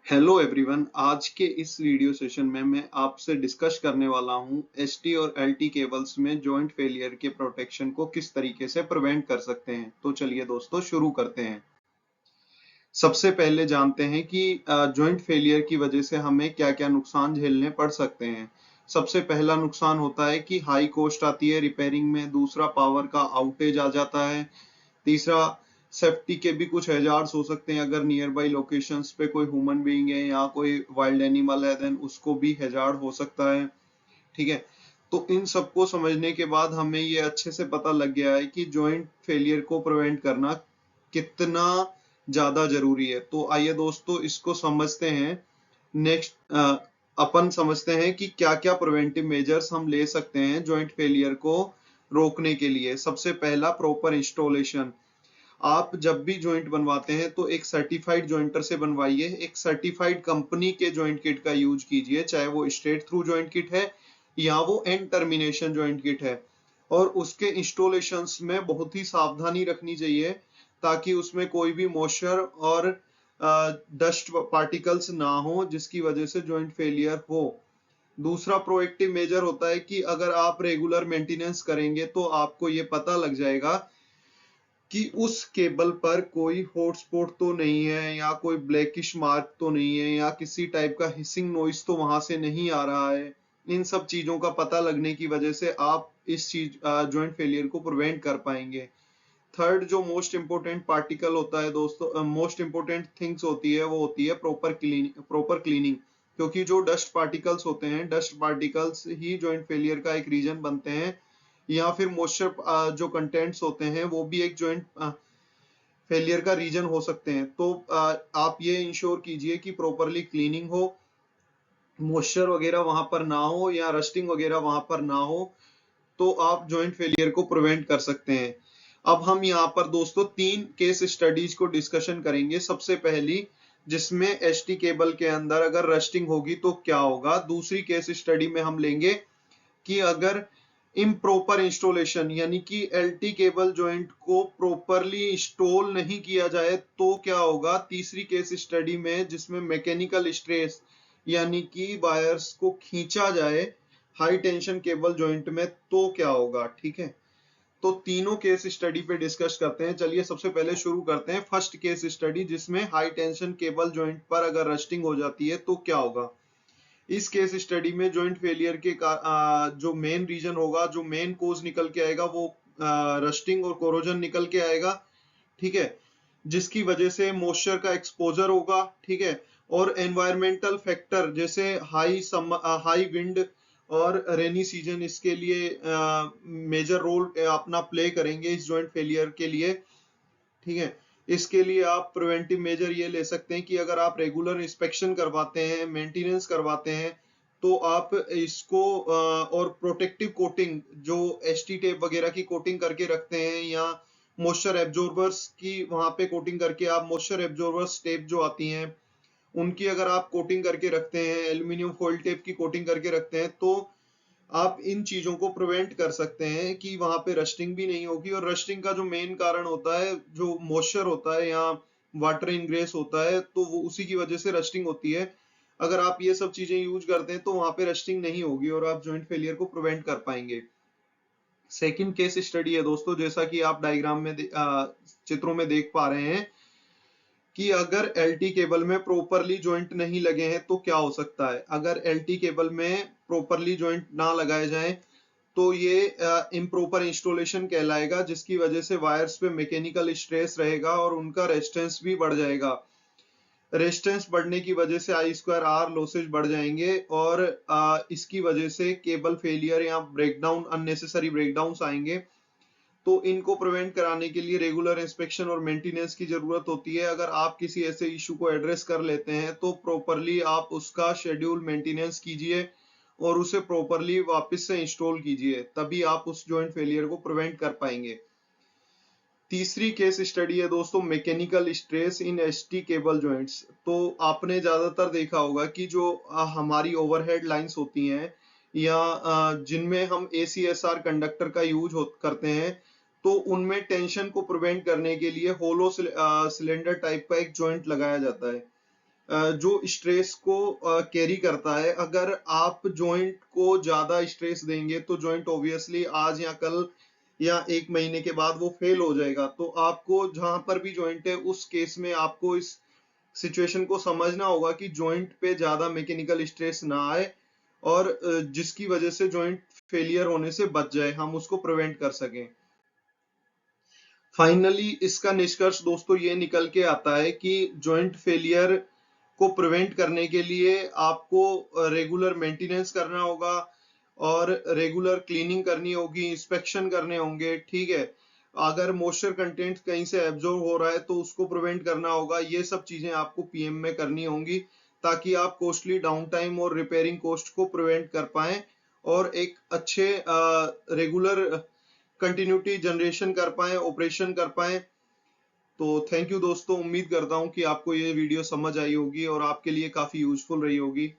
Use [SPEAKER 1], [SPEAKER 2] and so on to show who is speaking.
[SPEAKER 1] Hello everyone. आज के इस वीडियो सेशन में मैं आपसे डिस्कस करने वाला हूं एसटी और एलटी केबल्स में जॉइंट फेलियर के प्रोटेक्शन को किस तरीके से प्रिवेंट कर सकते हैं। तो चलिए दोस्तों शुरू करते हैं। सबसे पहले जानते हैं कि जॉइंट फेलियर की वजह से हमें क्या-क्या नुकसान झेलने पड़ सकते हैं। सबसे पहला नुकसान होता है कि हाई कॉस्ट आती है रिपेयरिंग में। दूसरा, पावर का आउटेज आ जाता है। तीसरा, सेफ्टी के भी कुछ हैजार्ड्स हो सकते हैं। अगर नियर बाई लोकेशंस पे कोई ह्यूमन बीइंग है या कोई वाइल्ड एनिमल है देन उसको भी हैजार्ड हो सकता है। ठीक है। तो इन सबको समझने के बाद हमें ये अच्छे से पता लग गया है कि जॉइंट फेलियर को प्रिवेंट करना कितना ज्यादा जरूरी है। तो आइए दोस्तों इसको समझते हैं। नेक्स्ट अपन समझते हैं कि क्या क्या प्रिवेंटिव मेजर्स हम ले सकते हैं जॉइंट फेलियर को रोकने के लिए। सबसे पहला, प्रॉपर इंस्टॉलेशन। आप जब भी जॉइंट बनवाते हैं तो एक सर्टिफाइड जॉइंटर से बनवाइए। एक सर्टिफाइड कंपनी के जॉइंट किट का यूज कीजिए, चाहे वो स्ट्रेट थ्रू जॉइंट किट है या वो एंड टर्मिनेशन जॉइंट किट है। और उसके इंस्टॉलेशंस में बहुत ही सावधानी रखनी चाहिए ताकि उसमें कोई भी मॉइस्चर और डस्ट पार्टिकल्स ना हो जिसकी वजह से जॉइंट फेलियर हो। दूसरा प्रोएक्टिव मेजर होता है कि अगर आप रेगुलर मेंटेनेंस करेंगे तो आपको ये पता लग जाएगा कि उस केबल पर कोई हॉटस्पॉट तो नहीं है या कोई ब्लैकिश मार्क तो नहीं है या किसी टाइप का हिसिंग नॉइस तो वहां से नहीं आ रहा है। इन सब चीजों का पता लगने की वजह से आप इस चीज जॉइंट फेलियर को प्रिवेंट कर पाएंगे। थर्ड, जो मोस्ट इंपोर्टेंट पार्टिकल होता है दोस्तों, मोस्ट इंपोर्टेंट थिंग्स होती है वो होती है प्रॉपर क्लीनिंग। क्योंकि जो डस्ट पार्टिकल्स होते हैं, डस्ट पार्टिकल्स ही जॉइंट फेलियर का एक रीजन बनते हैं। या फिर मॉइस्चर जो कंटेंट्स होते हैं वो भी एक जॉइंट फेलियर का रीजन हो सकते हैं। तो आप ये इंश्योर कीजिए कि प्रॉपरली क्लीनिंग हो, मॉइस्चर वगैरह वहां पर ना हो या रस्टिंग वगैरह वहां पर ना हो, तो आप जॉइंट फेलियर को प्रिवेंट कर सकते हैं। अब हम यहाँ पर दोस्तों 3 केस स्टडीज को डिस्कशन करेंगे। सबसे पहली, जिसमें एचटी केबल के अंदर अगर रस्टिंग होगी तो क्या होगा। दूसरी केस स्टडी में हम लेंगे कि अगर इम्प्रॉपर इंस्टॉलेशन यानी कि एलटी केबल जॉइंट को प्रॉपरली इंस्टॉल नहीं किया जाए तो क्या होगा। तीसरी केस स्टडी में जिसमें मैकेनिकल स्ट्रेस यानी कि वायर्स को खींचा जाए हाई टेंशन केबल जॉइंट में तो क्या होगा। ठीक है। तो तीनों केस स्टडी पे डिस्कस करते हैं। चलिए सबसे पहले शुरू करते हैं फर्स्ट केस स्टडी, जिसमें हाई टेंशन केबल जॉइंट पर अगर रस्टिंग हो जाती है तो क्या होगा। इस केस स्टडी में जॉइंट फेलियर के जो मेन रीजन होगा, जो मेन कोज निकल के आएगा वो रस्टिंग और कोरोजन निकल के आएगा। ठीक है। जिसकी वजह से मॉइस्चर का एक्सपोजर होगा। ठीक है। और एनवायरमेंटल फैक्टर जैसे हाई विंड और रेनी सीजन इसके लिए मेजर रोल अपना प्ले करेंगे इस जॉइंट फेलियर के लिए। ठीक है। इसके लिए आप प्रिवेंटिव मेजर ये ले सकते हैं कि अगर आप रेगुलर इंस्पेक्शन करवाते हैं, मेंटेनेंस करवाते हैं, तो आप इसको और प्रोटेक्टिव कोटिंग जो एचटी टेप वगैरह की कोटिंग करके रखते हैं या मॉइस्चर एब्जॉर्बर्स की वहां पे कोटिंग करके, आप मॉइस्चर एब्जॉर्बर्स टेप जो आती हैं उनकी अगर आप कोटिंग करके रखते हैं, एल्यूमिनियम फॉइल टेप की कोटिंग करके रखते हैं, तो आप इन चीजों को प्रिवेंट कर सकते हैं कि वहां पे रस्टिंग भी नहीं होगी। और रस्टिंग का जो मेन कारण होता है जो मॉइस्चर होता है या वाटर इनग्रेस होता है, तो वो उसी की वजह से रस्टिंग होती है। अगर आप ये सब चीजें यूज करते हैं तो वहां पे रस्टिंग नहीं होगी और आप जॉइंट फेलियर को प्रिवेंट कर पाएंगे। सेकंड केस स्टडी है दोस्तों, जैसा कि आप डायग्राम में चित्रों में देख पा रहे हैं कि अगर एलटी केबल में प्रॉपरली जॉइंट नहीं लगे हैं तो क्या हो सकता है। अगर एलटी केबल में प्रॉपरली जॉइंट ना लगाए जाएं तो ये इम्प्रॉपर इंस्टॉलेशन कहलाएगा, जिसकी वजह से वायर्स पे मैकेनिकल स्ट्रेस रहेगा और उनका रेजिस्टेंस भी बढ़ जाएगा। रेजिस्टेंस बढ़ने की वजह से आई स्क्वायर आर लॉसेज बढ़ जाएंगे और इसकी वजह से केबल फेलियर या ब्रेकडाउन, अननेसेसरी ब्रेकडाउन आएंगे। तो इनको प्रिवेंट कराने के लिए रेगुलर इंस्पेक्शन और मेंटेनेंस की जरूरत होती है। अगर आप किसी ऐसे इशू को एड्रेस कर लेते हैं तो प्रॉपरली आप उसका शेड्यूल मेंटेनेंस कीजिए और उसे प्रॉपरली वापस से इंस्टॉल कीजिए, तभी आप उस जॉइंट फेलियर को प्रिवेंट कर पाएंगे। तीसरी केस स्टडी है दोस्तों, mechanical stress in HT cable joints. तो आपने ज्यादातर देखा होगा कि जो हमारी ओवरहेड लाइंस होती हैं या जिनमें हम एसीएसआर कंडक्टर का यूज करते हैं, तो उनमें टेंशन को प्रिवेंट करने के लिए होलो सिलेंडर टाइप का एक जॉइंट लगाया जाता है। जो स्ट्रेस को कैरी करता है। अगर आप जॉइंट को ज्यादा स्ट्रेस देंगे तो जॉइंट ऑब्वियसली आज या कल या 1 महीने के बाद वो फेल हो जाएगा। तो आपको जहां पर भी जॉइंट है उस केस में आपको इस सिचुएशन को समझना होगा कि जॉइंट पे ज्यादा मैकेनिकल स्ट्रेस ना आए और जिसकी वजह से जॉइंट फेलियर होने से बच जाए, हम उसको प्रिवेंट कर सकें। फाइनली इसका निष्कर्ष दोस्तों ये निकल के आता है कि जॉइंट फेलियर को प्रिवेंट करने के लिए आपको रेगुलर मेंटेनेंस करना होगा और रेगुलर क्लीनिंग करनी होगी, इंस्पेक्शन करने होंगे, ठीक है। अगर मॉइस्चर कंटेंट कहीं से एब्जॉर्ब हो रहा है तो उसको प्रिवेंट करना होगा। ये सब चीजें आपको पीएम में करनी होंगी ताकि आप कॉस्टली डाउन टाइम और रिपेयरिंग कॉस्ट को प्रिवेंट कर पाएं और एक अच्छे रेगुलर कंटिन्यूटी जनरेशन कर पाएं, ऑपरेशन कर पाएं। तो थैंक यू दोस्तों, उम्मीद करता हूं कि आपको ये वीडियो समझ आई होगी और आपके लिए काफी यूजफुल रही होगी।